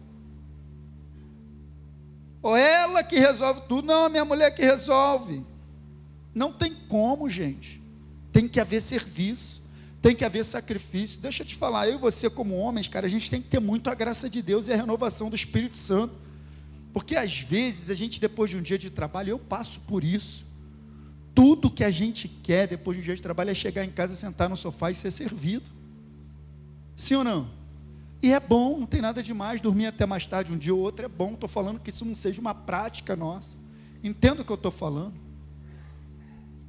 Ou ela que resolve tudo? Não, a minha mulher que resolve. Não tem como, gente. Tem que haver serviço, tem que haver sacrifício. Deixa eu te falar, eu e você como homens, cara, a gente tem que ter muito a graça de Deus e a renovação do Espírito Santo. Porque às vezes a gente, depois de um dia de trabalho, eu passo por isso. Tudo que a gente quer depois de um dia de trabalho é chegar em casa, sentar no sofá e ser servido. Sim ou não? E é bom, não tem nada demais, dormir até mais tarde um dia ou outro é bom. Estou falando que isso não seja uma prática nossa. Entenda o que eu estou falando.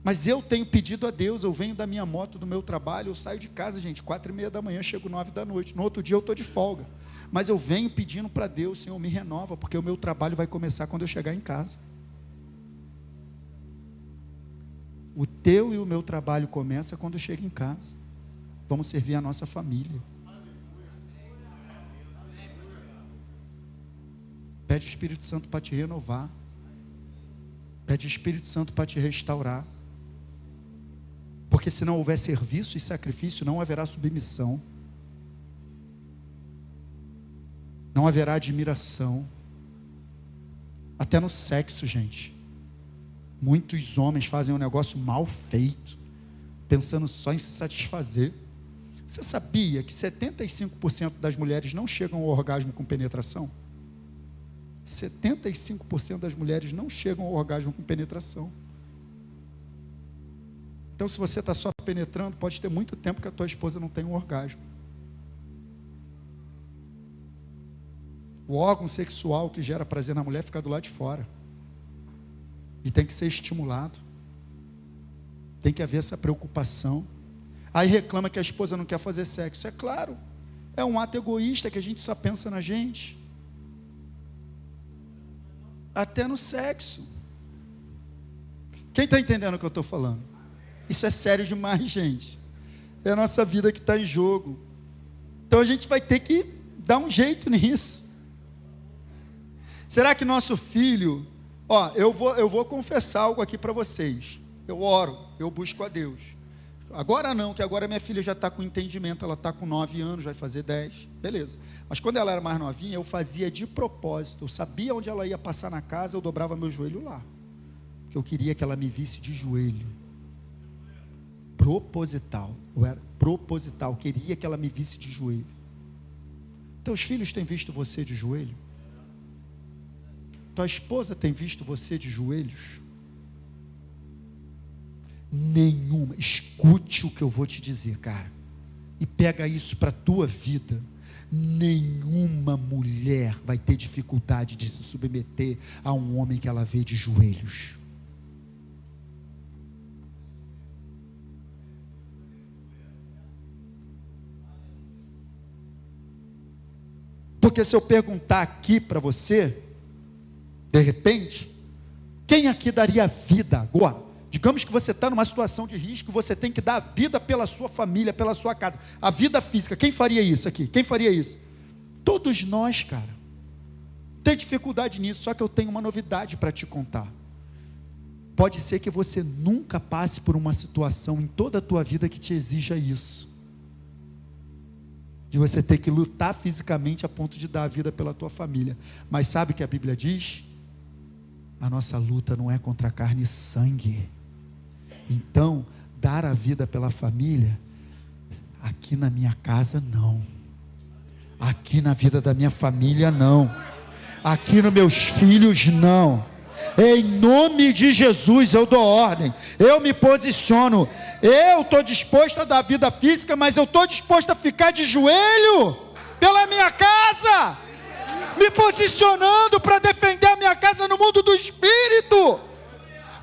Mas eu tenho pedido a Deus, eu venho da minha moto, do meu trabalho, eu saio de casa, gente, 4:30 da manhã, chego 9 da noite. No outro dia eu estou de folga. Mas eu venho pedindo para Deus: Senhor, me renova, porque o meu trabalho vai começar quando eu chegar em casa. O teu e o meu trabalho começa quando eu chego em casa. Vamos servir a nossa família. Pede o Espírito Santo para te renovar. Pede o Espírito Santo para te restaurar. Porque se não houver serviço e sacrifício, não haverá submissão. Não haverá admiração. Até no sexo, gente. Muitos homens fazem um negócio mal feito, pensando só em se satisfazer. Você sabia que 75% das mulheres não chegam ao orgasmo com penetração? 75% das mulheres não chegam ao orgasmo com penetração. Então, se você está só penetrando, pode ter muito tempo que a tua esposa não tem um orgasmo. O órgão sexual que gera prazer na mulher fica do lado de fora. E tem que ser estimulado. Tem que haver essa preocupação. Aí reclama que a esposa não quer fazer sexo. É claro, é um ato egoísta que a gente só pensa na gente. Até no sexo. Quem está entendendo o que eu estou falando? Isso é sério demais, gente. É a nossa vida que está em jogo. Então a gente vai ter que dar um jeito nisso. Será que nosso filho... eu vou confessar algo aqui para vocês. Eu oro, eu busco a Deus. Agora não, que agora minha filha já está com entendimento. Ela está com 9 anos, vai fazer 10. Beleza. Mas quando ela era mais novinha, eu fazia de propósito. Eu sabia onde ela ia passar na casa, eu dobrava meu joelho lá. Porque eu queria que ela me visse de joelho. Proposital. Eu era proposital. Eu queria que ela me visse de joelho. Teus filhos têm visto você de joelho? Tua esposa tem visto você de joelhos? Nenhuma. Escute o que eu vou te dizer, cara, e pega isso para a tua vida. Nenhuma mulher vai ter dificuldade de se submeter a um homem que ela vê de joelhos. Porque se eu perguntar aqui para você, de repente, quem aqui daria vida agora? Digamos que você está numa situação de risco, você tem que dar vida pela sua família, pela sua casa, a vida física. Quem faria isso aqui? Quem faria isso? Todos nós, cara. Tem dificuldade nisso, só que eu tenho uma novidade para te contar. Pode ser que você nunca passe por uma situação em toda a tua vida que te exija isso. De você ter que lutar fisicamente a ponto de dar a vida pela tua família. Mas sabe o que a Bíblia diz? A nossa luta não é contra carne e sangue. Então, dar a vida pela família, aqui na minha casa não. Aqui na vida da minha família não. Aqui nos meus filhos não. Em nome de Jesus eu dou ordem, eu me posiciono. Eu estou disposto a dar vida física, mas eu estou disposto a ficar de joelho pela minha casa, me posicionando para defender a minha casa no mundo do espírito,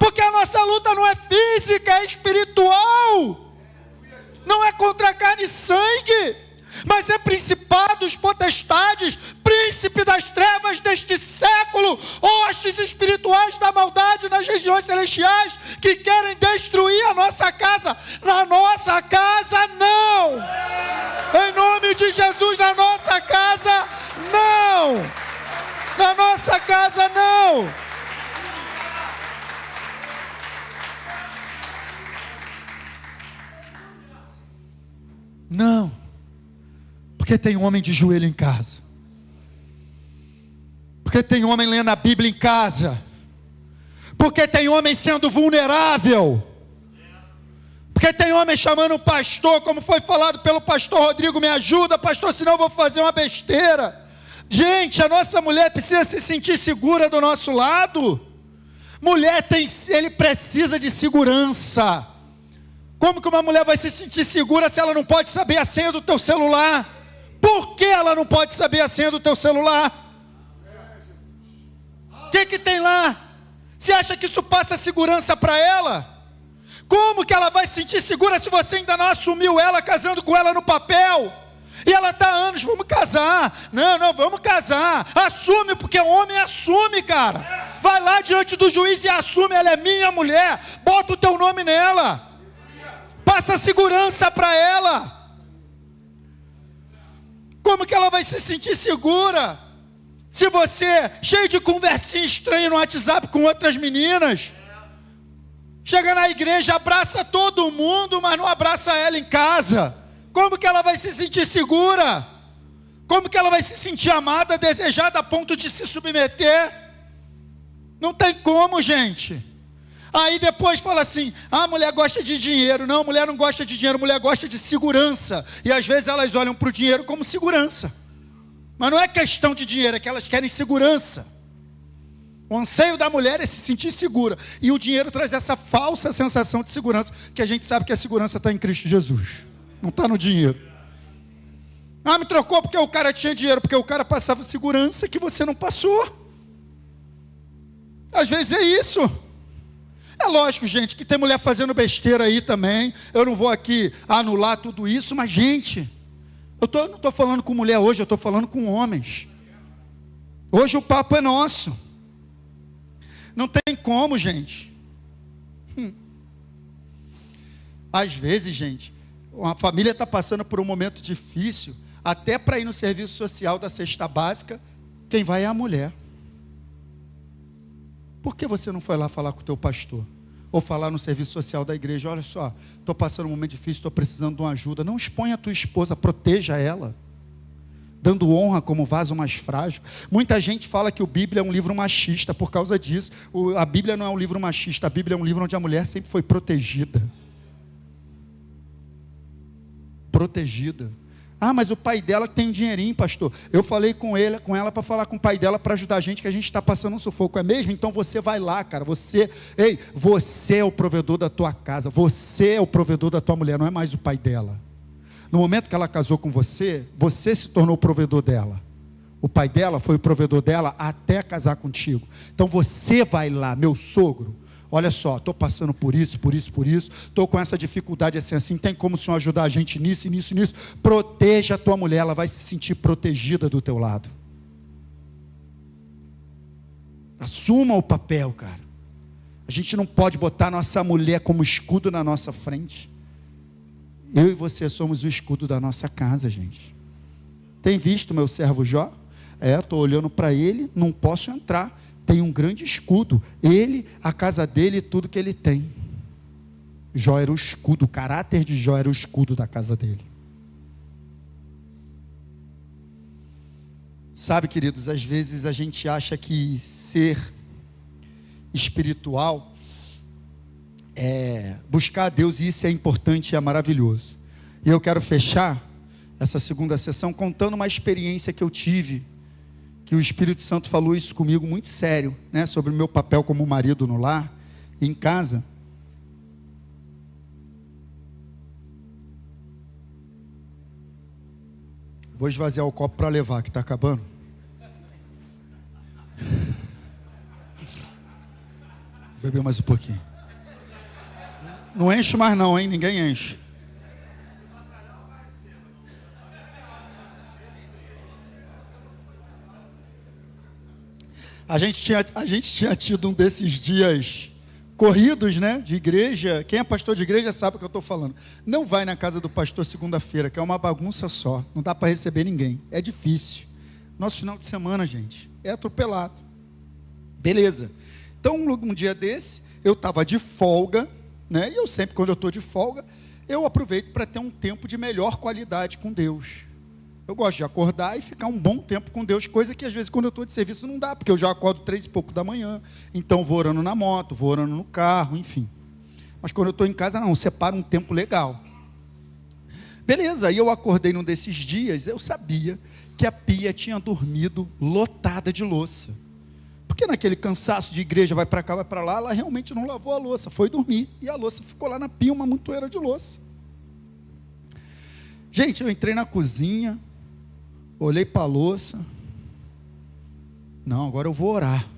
porque a nossa luta não é física, é espiritual, não é contra carne e sangue, mas é principados, potestades, príncipe das trevas deste século, hostes espirituais da maldade nas regiões celestiais, que querem destruir a nossa casa. Na nossa casa não, em nome de Jesus, na nossa casa não, na nossa casa não. Não, porque tem homem de joelho em casa, porque tem homem lendo a Bíblia em casa, porque tem homem sendo vulnerável, porque tem homem chamando o pastor, como foi falado pelo pastor Rodrigo: me ajuda, pastor, senão eu vou fazer uma besteira. Gente, a nossa mulher precisa se sentir segura do nosso lado. Mulher ele precisa de segurança. Como que uma mulher vai se sentir segura se ela não pode saber a senha do teu celular? Por que ela não pode saber a senha do teu celular? O que tem lá? Você acha que isso passa segurança para ela? Como que ela vai se sentir segura se você ainda não assumiu ela, casando com ela no papel? E ela está há anos: vamos casar. Não, vamos casar. Assume, porque homem assume, cara. Vai lá diante do juiz e assume: ela é minha mulher. Bota o teu nome nela. Passa segurança para ela. Como que ela vai se sentir segura se você, cheio de conversinha estranha no WhatsApp com outras meninas, chega na igreja, abraça todo mundo, mas não abraça ela em casa? Como que ela vai se sentir segura? Como que ela vai se sentir amada, desejada a ponto de se submeter? Não tem como, gente. Aí depois fala assim: a mulher gosta de dinheiro. Não, mulher não gosta de dinheiro, mulher gosta de segurança. E às vezes elas olham para o dinheiro como segurança. Mas não é questão de dinheiro, é que elas querem segurança. O anseio da mulher é se sentir segura. E o dinheiro traz essa falsa sensação de segurança, que a gente sabe que a segurança está em Cristo Jesus, não está no dinheiro. Ah, me trocou porque o cara tinha dinheiro, porque o cara passava segurança que você não passou. Às vezes é isso. É lógico, gente, que tem mulher fazendo besteira aí também. Eu não vou aqui anular tudo isso, mas, gente, eu não estou falando com mulher hoje, eu estou falando com homens. Hoje o papo é nosso. Não tem como, gente. Às vezes, gente, uma família está passando por um momento difícil, até para ir no serviço social da cesta básica, quem vai é a mulher. Por que você não foi lá falar com o teu pastor? Ou falar no serviço social da igreja: olha só, estou passando um momento difícil, estou precisando de uma ajuda. Não exponha a tua esposa, proteja ela, dando honra como vaso mais frágil. Muita gente fala que a Bíblia é um livro machista por causa disso. A Bíblia não é um livro machista, a Bíblia é um livro onde a mulher sempre foi protegida. Protegida. Ah, mas o pai dela tem um dinheirinho, pastor. Eu falei com ela para falar com o pai dela para ajudar a gente, que a gente está passando um sufoco. É mesmo? Então você vai lá, cara. Você é o provedor da tua casa. Você é o provedor da tua mulher, não é mais o pai dela. No momento que ela casou com você, você se tornou o provedor dela. O pai dela foi o provedor dela até casar contigo. Então você vai lá, meu sogro. Olha só, estou passando por isso, estou com essa dificuldade assim, tem como o Senhor ajudar a gente nisso. Proteja a tua mulher, ela vai se sentir protegida do teu lado. Assuma o papel, cara. A gente não pode botar nossa mulher como escudo na nossa frente. Eu e você somos o escudo da nossa casa, gente. Tem visto meu servo Jó? Estou olhando para ele, não posso entrar. Tem um grande escudo, ele, a casa dele e tudo que ele tem. Jó era o escudo, o caráter de Jó era o escudo da casa dele. Sabe, queridos, às vezes a gente acha que ser espiritual é buscar a Deus, e isso é importante e é maravilhoso. E eu quero fechar essa segunda sessão contando uma experiência que eu tive, que o Espírito Santo falou isso comigo muito sério, né, sobre o meu papel como marido no lar, em casa. Vou esvaziar o copo para levar, que está acabando. Beber mais um pouquinho. Não enche mais não, hein? Ninguém enche. A gente tinha tido um desses dias corridos, né, de igreja. Quem é pastor de igreja sabe o que eu estou falando. Não vai na casa do pastor segunda-feira, que é uma bagunça só. Não dá para receber ninguém. É difícil. Nosso final de semana, gente, é atropelado. Beleza. Então, um dia desse, eu estava de folga, né? E eu sempre, quando eu estou de folga, eu aproveito para ter um tempo de melhor qualidade com Deus. Eu gosto de acordar e ficar um bom tempo com Deus, coisa que às vezes quando eu estou de serviço não dá, porque eu já acordo 3 e pouco da manhã, então vou orando na moto, vou orando no carro, enfim. Mas quando eu estou em casa, não, separo um tempo legal. Beleza, aí eu acordei num desses dias, eu sabia que a pia tinha dormido lotada de louça. Porque naquele cansaço de igreja, vai para cá, vai para lá, ela realmente não lavou a louça, foi dormir, e a louça ficou lá na pia, uma montoeira de louça. Gente, eu entrei na cozinha, olhei para a louça. Não, agora eu vou orar.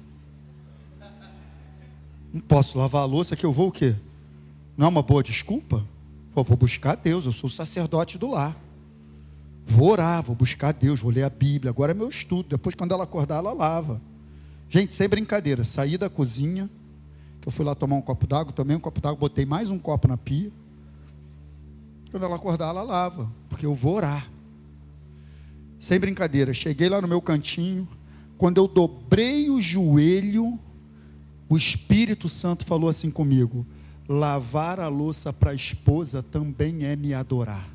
Não posso lavar a louça, que eu vou o quê? Não é uma boa desculpa? Pô, vou buscar Deus, eu sou o sacerdote do lar. Vou orar, vou buscar Deus, vou ler a Bíblia. Agora é meu estudo, depois quando ela acordar, ela lava. Gente, sem brincadeira, saí da cozinha, que eu fui lá tomar um copo d'água, tomei um copo d'água, botei mais um copo na pia. Quando ela acordar, ela lava, porque eu vou orar. Sem brincadeira, cheguei lá no meu cantinho, quando eu dobrei o joelho, o Espírito Santo falou assim comigo: lavar a louça para a esposa também é me adorar.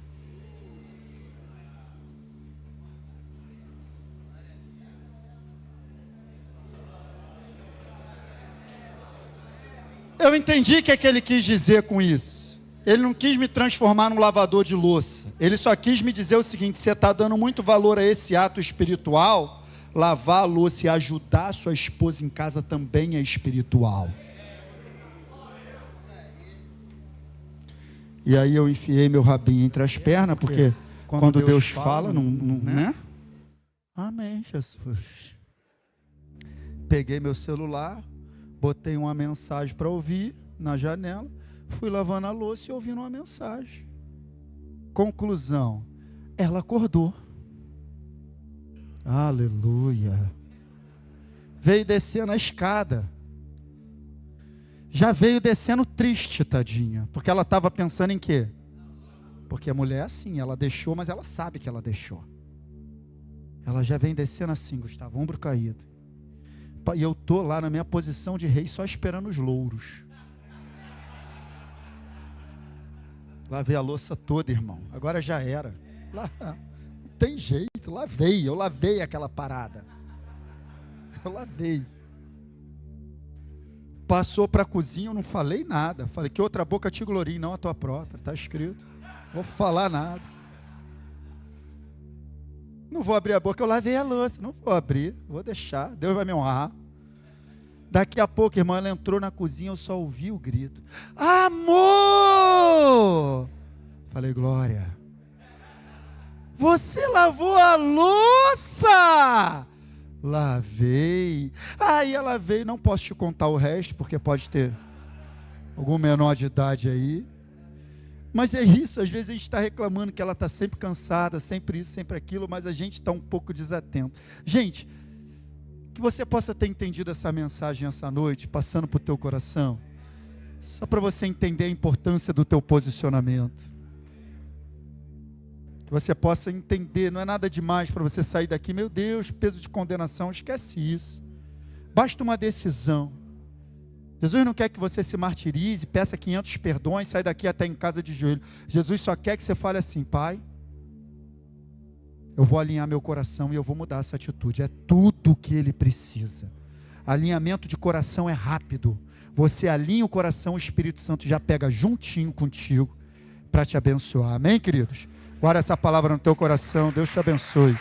Eu entendi o que é que ele quis dizer com isso. Ele não quis me transformar num lavador de louça. Ele só quis me dizer o seguinte: você está dando muito valor a esse ato espiritual. Lavar a louça e ajudar a sua esposa em casa também é espiritual. E aí eu enfiei meu rabinho entre as pernas, porque quando Deus fala, não, né? Amém, Jesus. Peguei meu celular, botei uma mensagem para ouvir na janela, fui lavando a louça e ouvindo uma mensagem. Conclusão: ela acordou. Aleluia. Veio descendo a escada. já veio descendo triste, tadinha, porque ela estava pensando em quê? Porque a mulher é assim, ela deixou, mas ela sabe que ela deixou. Ela já vem descendo assim, Gustavo, ombro caído. E eu estou lá na minha posição de rei, só esperando os louros. Lavei a louça toda, irmão. Agora já era. Não tem jeito, eu lavei aquela parada. Eu lavei. Passou para a cozinha, eu não falei nada. Falei que outra boca te glorie, não a tua própria. Está escrito. Vou falar nada. Não vou abrir a boca, eu lavei a louça. Não vou abrir, vou deixar. Deus vai me honrar. Daqui a pouco, irmã, ela entrou na cozinha, eu só ouvi o grito. Amor! Falei, Glória. Você lavou a louça? Lavei. Aí ela veio, não posso te contar o resto, porque pode ter algum menor de idade aí. Mas é isso, às vezes a gente está reclamando que ela está sempre cansada, sempre isso, sempre aquilo, mas a gente está um pouco desatento. Gente, que você possa ter entendido essa mensagem essa noite, passando para o teu coração, só para você entender a importância do teu posicionamento. Que você possa entender, não é nada demais para você sair daqui, meu Deus, peso de condenação, esquece isso. Basta uma decisão. Jesus não quer que você se martirize, peça 500 perdões, sai daqui até em casa de joelho. Jesus só quer que você fale assim, Pai, eu vou alinhar meu coração e eu vou mudar essa atitude. É tudo o que Ele precisa. Alinhamento de coração é rápido. Você alinha o coração, o Espírito Santo já pega juntinho contigo para te abençoar. Amém, queridos? Guarda essa palavra no teu coração. Deus te abençoe.